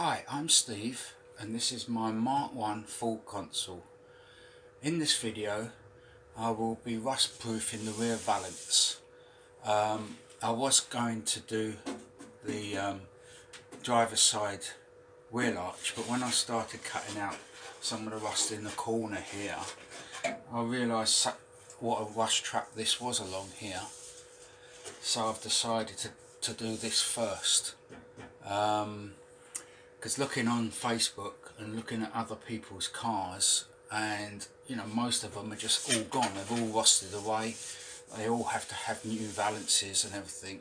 Hi, I'm Steve and this is my Mark 1 full console. In this video I will be rust proofing the rear valance. I was going to do the driver's side wheel arch, but when I started cutting out some of the rust in the corner here, I realised what a rust trap this was along here, so I've decided to do this first. Because looking on Facebook and looking at other people's cars, and you know, most of them are just all gone, they've all rusted away, they all have to have new valances and everything.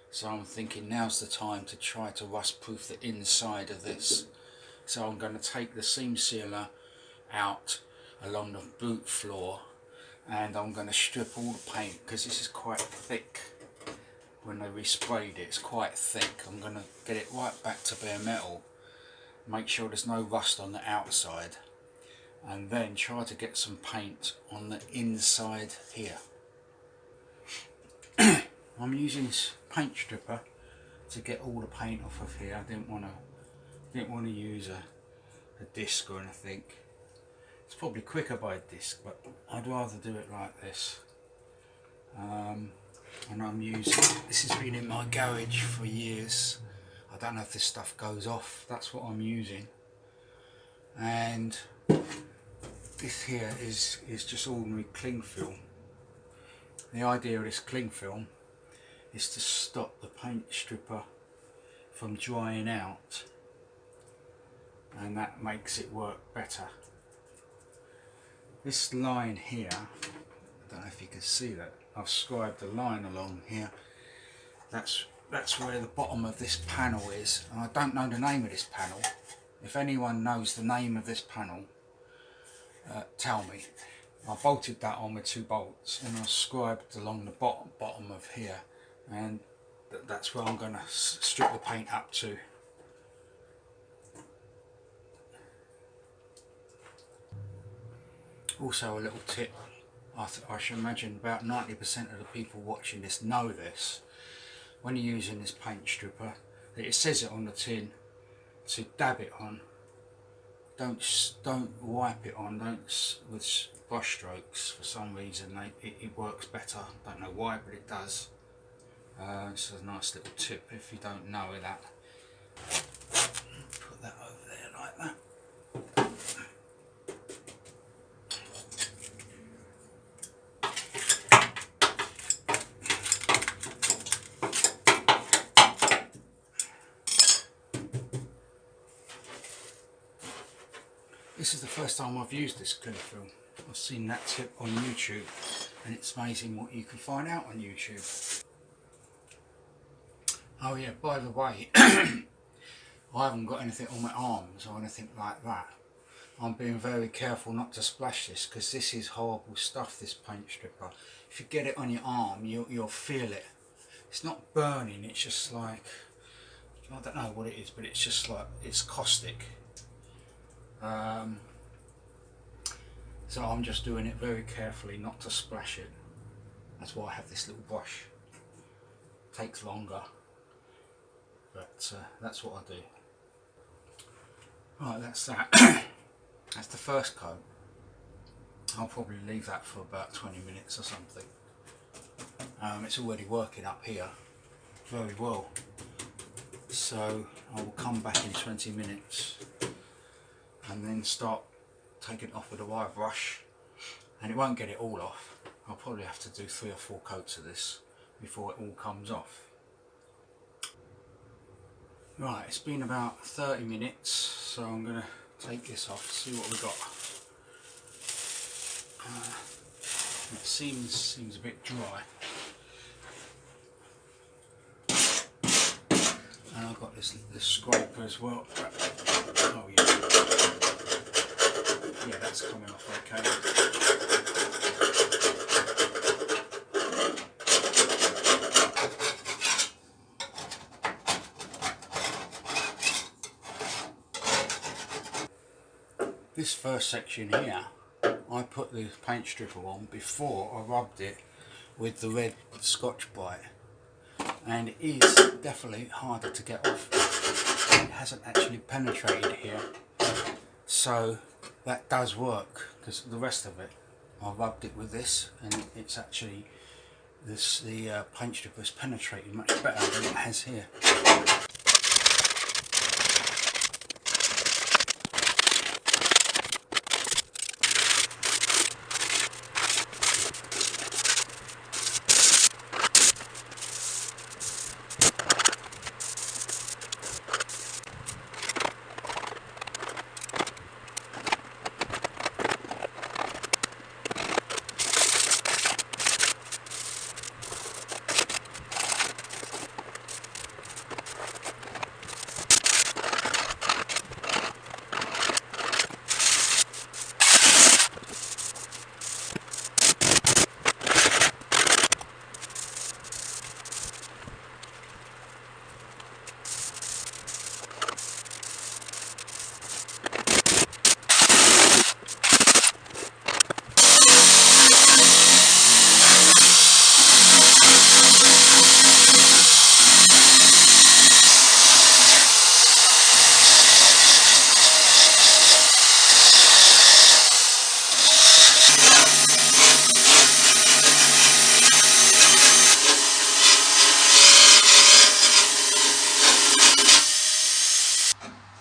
So I'm thinking now's the time to try to rust proof the inside of this. So I'm going to take the seam sealer out along the boot floor and I'm going to strip all the paint, because this is quite thick. When they resprayed it, it's quite thick. I'm going to get it right back to bare metal, make sure there's no rust on the outside, and then try to get some paint on the inside here. I'm using this paint stripper to get all the paint off of here. I didn't want to use a disc or anything. It's probably quicker by a disc, but I'd rather do it like this. And I'm using, this has been in my garage for years. I don't know if this stuff goes off. That's what I'm using. And this here is just ordinary cling film. The idea of this cling film is to stop the paint stripper from drying out, and that makes it work better. This line here, I don't know if you can see that, I've scribed a line along here. That's where the bottom of this panel is, and I don't know the name of this panel. If anyone knows the name of this panel, tell me. I bolted that on with 2 bolts and I scribed along the bottom of here, and that's where I'm going to strip the paint up to. Also, a little tip, I should imagine about 90% of the people watching this know this. When you're using this paint stripper, it says it on the tin to dab it on. Don't wipe it on. Don't with brush strokes. For some reason, it works better. Don't know why, but it does. It's a nice little tip if you don't know that. Put that over there like that. This is the first time I've used this cling film. I've seen that tip on YouTube, and it's amazing what you can find out on YouTube. Oh yeah, by the way, I haven't got anything on my arms or anything like that. I'm being very careful not to splash this, because this is horrible stuff, this paint stripper. If you get it on your arm, you'll feel it. It's not burning, it's just like, I don't know what it is, but it's just like, it's caustic. So I'm just doing it very carefully not to splash it. That's why I have this little brush. It takes longer, but that's what I do. Right, that's that. That's the first coat. I'll probably leave that for about 20 minutes or something. It's already working up here very well, so I will come back in 20 minutes and then start taking it off with a wire brush, and it won't get it all off. I'll probably have to do 3 or 4 coats of this before it all comes off. Right, it's been about 30 minutes, so I'm going to take this off, see what we got. It seems a bit dry. And I've got this scraper as well. Oh yeah. Yeah, that's coming off okay. This first section here, I put the paint stripper on before I rubbed it with the red Scotch Brite, and it is definitely harder to get off. it hasn't actually penetrated here, so that does work, because the rest of it I rubbed it with this and it's actually the paint strip has penetrated much better than it has here.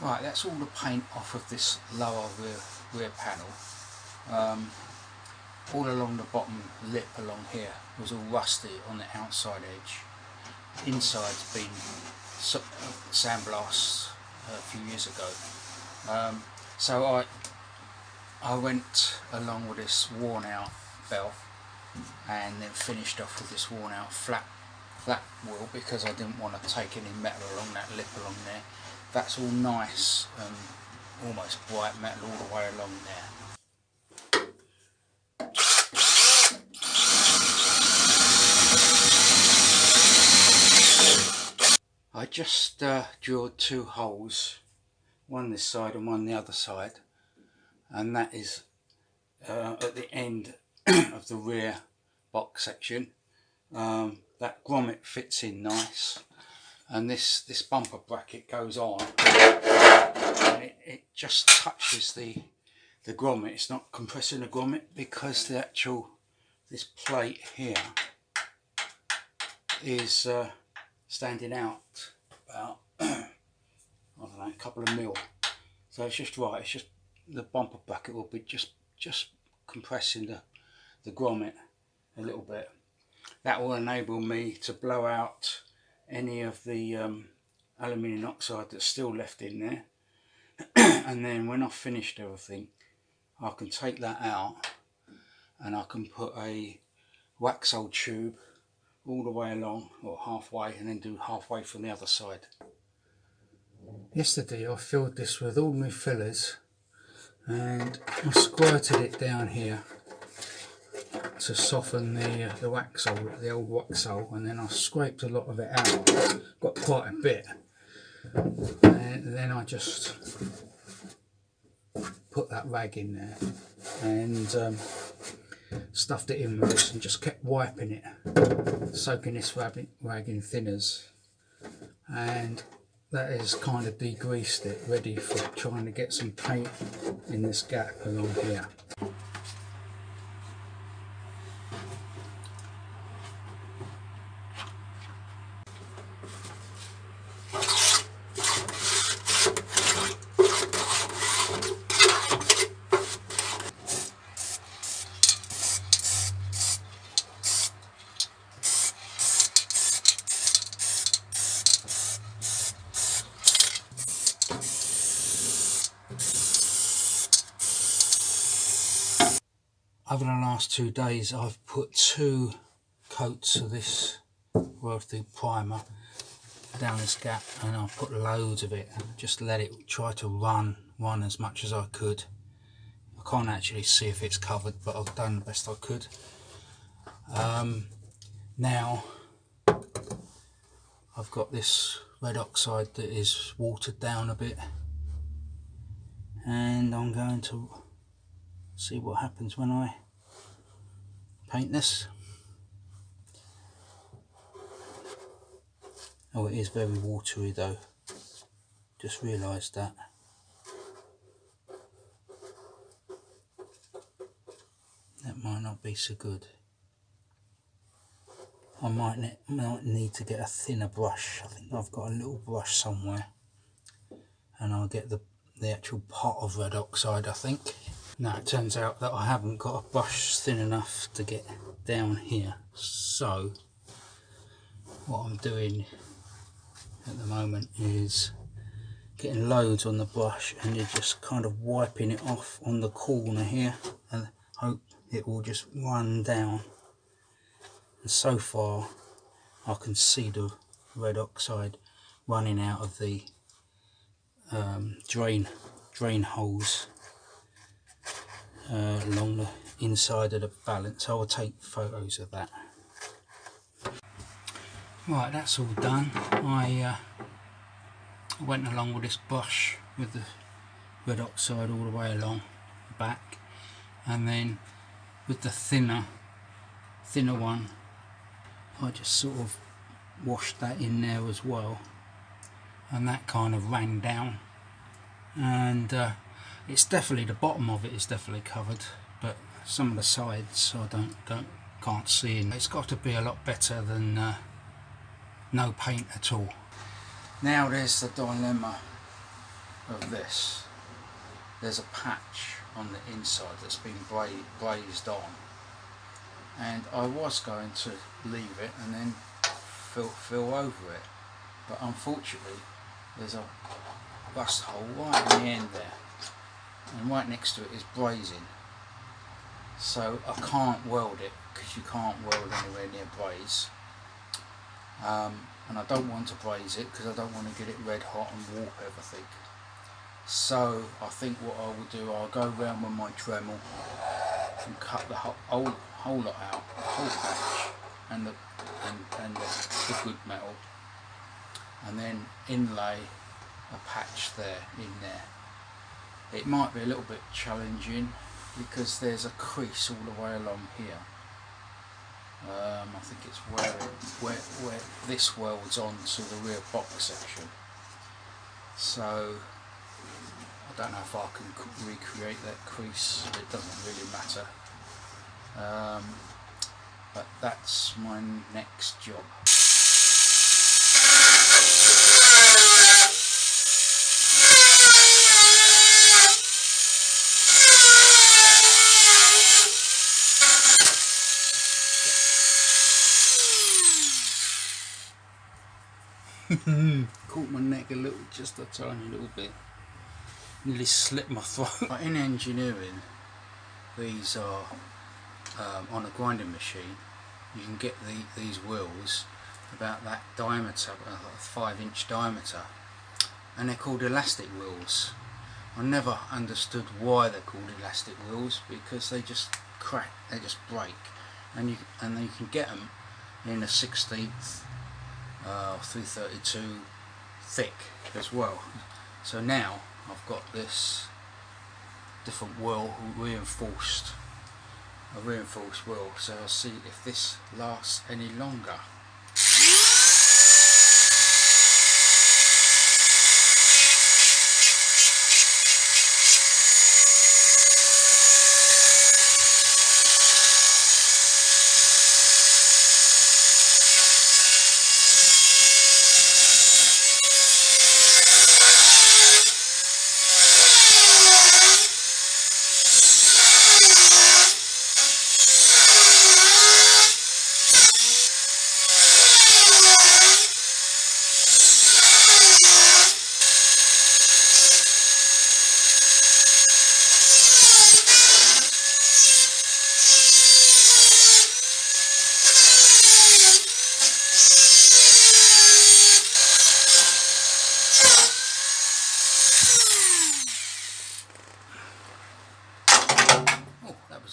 Right, that's all the paint off of this lower rear panel. All along the bottom lip along here was all rusty on the outside edge. Inside's been sandblasted a few years ago. So I went along with this worn out belt and then finished off with this worn out flat wheel, because I didn't want to take any metal along that lip along there. That's all nice and almost bright metal all the way along there. I just drilled 2 holes, one this side and one the other side, and that is at the end of the rear box section. That grommet fits in nice, and this bumper bracket goes on, and it just touches the grommet. It's not compressing the grommet, because the actual this plate here is standing out about I don't know, a couple of mil, so it's just right. It's just the bumper bracket will be just compressing the grommet a little bit. That will enable me to blow out any of the aluminium oxide that's still left in there, and then when I've finished everything, I can take that out and I can put a Waxol tube all the way along, or halfway, and then do halfway from the other side. Yesterday I filled this with all my fillers and I squirted it down here to soften the Waxol, the old Waxol, and then I scraped a lot of it out, got quite a bit, and then I just put that rag in there and stuffed it in with this and just kept wiping it, soaking this rag in thinners, and that has kind of degreased it, ready for trying to get some paint in this gap along here. Over the last 2 days I've put 2 coats of this worthy primer down this gap, and I've put loads of it, just let it try to run as much as I could. I can't actually see if it's covered, but I've done the best I could. Now I've got this red oxide that is watered down a bit, and I'm going to see what happens when I paint this. Oh, it is very watery though, just realised that. That might not be so good. I might need to get a thinner brush. I think I've got a little brush somewhere, and I'll get the actual pot of red oxide, I think. Now it turns out that I haven't got a brush thin enough to get down here, so what I'm doing at the moment is getting loads on the brush and you're just kind of wiping it off on the corner here and hope it will just run down. And so far I can see the red oxide running out of the drain holes along the inside of the balance. I will take photos of that. Right, that's all done. I went along with this brush with the red oxide all the way along the back, and then with the thinner one I just sort of washed that in there as well, and that kind of ran down, and it's definitely, the bottom of it is definitely covered, but some of the sides I can't see, and it's got to be a lot better than no paint at all. Now there's the dilemma of this. There's a patch on the inside that's been glazed on, and I was going to leave it and then fill over it, but unfortunately there's a rust hole right in the end there, and right next to it is brazing, so I can't weld it because you can't weld anywhere near braze, and I don't want to braze it because I don't want to get it red hot and warp everything. So I think what I will do, I'll go round with my Dremel and cut the whole lot out, the whole patch and the good metal, and then inlay a patch in there. It might be a little bit challenging because there's a crease all the way along here. I think it's where this welds on to the rear box section. So I don't know if I can recreate that crease. It doesn't really matter. But that's my next job. Caught my neck just a tiny little bit. Nearly slit my throat. But in engineering, these are on a grinding machine. You can get these wheels about that diameter, a 5-inch diameter, and they're called elastic wheels. I never understood why they're called elastic wheels, because they just crack, they just break, and you can get them in a 1/16 332 thick as well. So now I've got this different wheel, a reinforced wheel, so I'll see if this lasts any longer.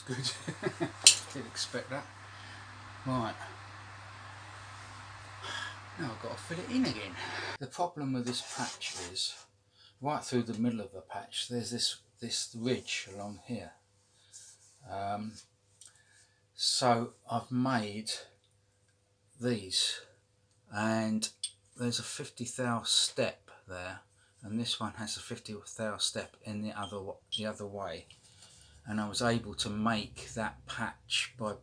Good. Didn't expect that. Right, now I've got to fill it in again. The problem with this patch is, right through the middle of the patch there's this ridge along here. So I've made these, and there's a 50 thou step there, and this one has a 50th thou step in the other way, and I was able to make that patch by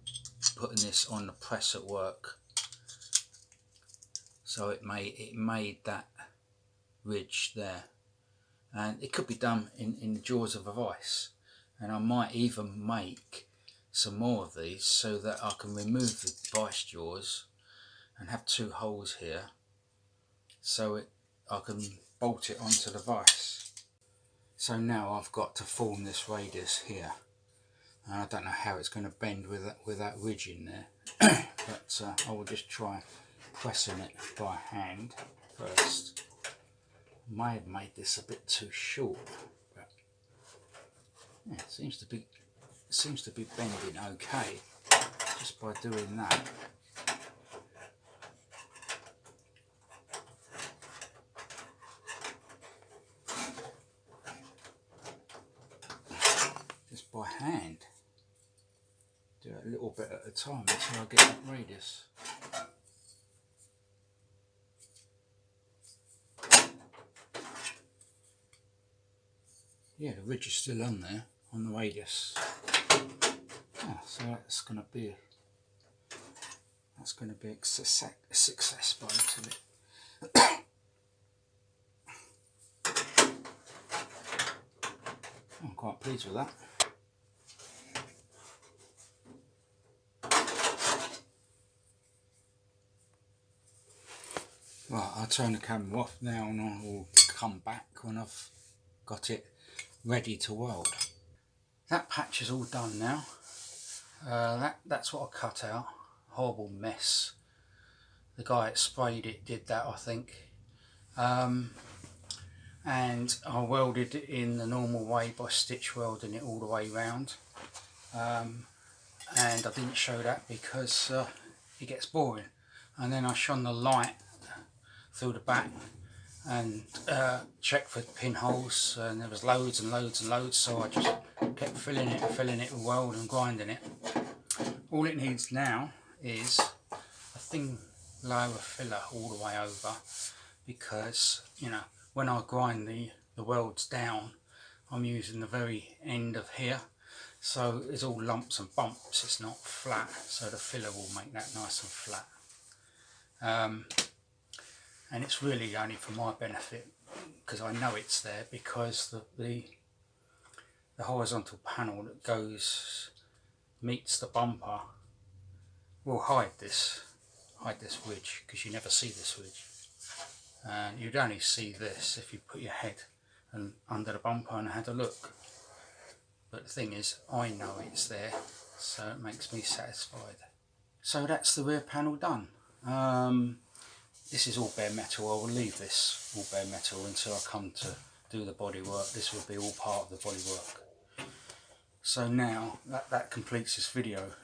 putting this on the press at work. So it made that ridge there, and it could be done in the jaws of a vice, and I might even make some more of these so that I can remove the vice jaws and have two holes here, so I can bolt it onto the vice. So now I've got to form this radius here, and I don't know how it's going to bend with that ridge in there, but I will just try pressing it by hand first. May have made this a bit too short, but yeah, it seems to be bending okay just by doing that. Just by hand. Do it a little bit at a time until I get that radius. Yeah, the ridge is still on there, on the radius. Yeah, so that's going to be a success by the looks of it. I'm quite pleased with that. Right, I'll turn the camera off now and I will come back when I've got it ready to weld. That patch is all done now. That's what I cut out. Horrible mess. The guy that sprayed it did that, I think. And I welded it in the normal way by stitch welding it all the way round. And I didn't show that because it gets boring. And then I shone the light through the back and checked for pinholes, and there was loads and loads and loads, so I just kept filling it with weld and grinding it. All it needs now is a thin layer of filler all the way over, because when I grind the welds down, I'm using the very end of here, so it's all lumps and bumps, it's not flat, so the filler will make that nice and flat. And it's really only for my benefit, because I know it's there, because the horizontal panel that meets the bumper will hide this ridge, because you never see this ridge. And you'd only see this if you put your head under the bumper and had a look. But the thing is, I know it's there, so it makes me satisfied. So that's the rear panel done. This is all bare metal. I will leave this all bare metal until I come to do the body work. This will be all part of the body work. So now that completes this video.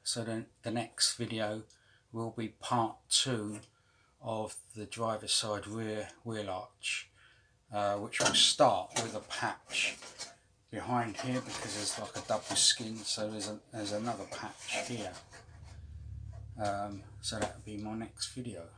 So then the next video will be part 2 of the driver's side rear wheel arch, which will start with a patch behind here, because there's like a double skin, so there's another patch here. So that will be my next video.